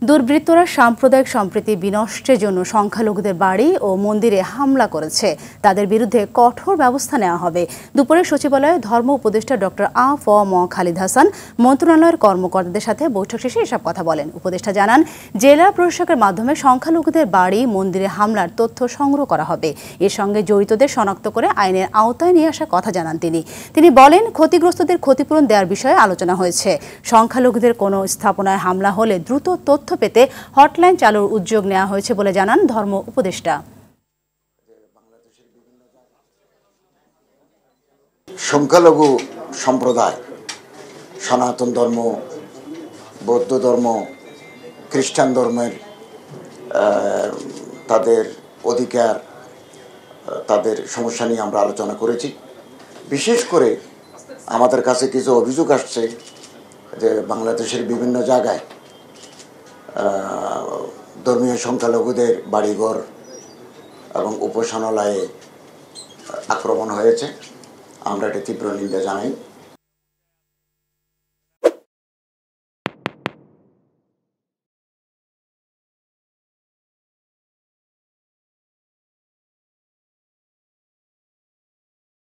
দুর্বৃত্তরা সাম্প্রদায়িক সম্প্রীতি বিনষ্টের জন্য সংখ্যালঘুদের বাড়ি ও মন্দিরে হামলা করেছে। তাদের বিরুদ্ধে কঠোর ব্যবস্থা নেওয়া হবে। দুপুরে সচিবালয়ে ধর্ম উপদেষ্টা ডক্টর আ.ফ.ম. খালিদ হাসান মন্ত্রণালয়ের কর্মকর্তাদের সাথে বৈঠক শেষে এসব কথা বলেন। উপদেষ্টা জানান, জেলা প্রশাসকের মাধ্যমে সংখ্যালঘুদের বাড়ি মন্দিরে হামলার তথ্য সংগ্রহ করা হবে। এর সঙ্গে জড়িতদের শনাক্ত করে আইনের আওতায় নিয়ে আসার কথা জানান তিনি বলেন, ক্ষতিগ্রস্তদের ক্ষতিপূরণ দেওয়ার বিষয়ে আলোচনা হয়েছে। সংখ্যালঘুদের কোনো স্থাপনায় হামলা হলে দ্রুত তথ্য পেতে হটলাইন চালুর উদ্যোগ নেওয়া হয়েছে বলে জানান ধর্ম উপদেষ্টা। সংখ্যালঘু সম্প্রদায় সনাতন ধর্ম, বৌদ্ধ ধর্ম, খ্রিস্টান ধর্মের তাদের অধিকার, তাদের সমস্যা নিয়ে আমরা আলোচনা করেছি। বিশেষ করে আমাদের কাছে কিছু অভিযোগ আসছে যে বাংলাদেশের বিভিন্ন জায়গায় ধর্মীয় সংখ্যালঘুদের বাড়িঘর এবং উপাসনালয়ে আক্রমণ হয়েছে। আমরা এটা তীব্র নিন্দা জানাই।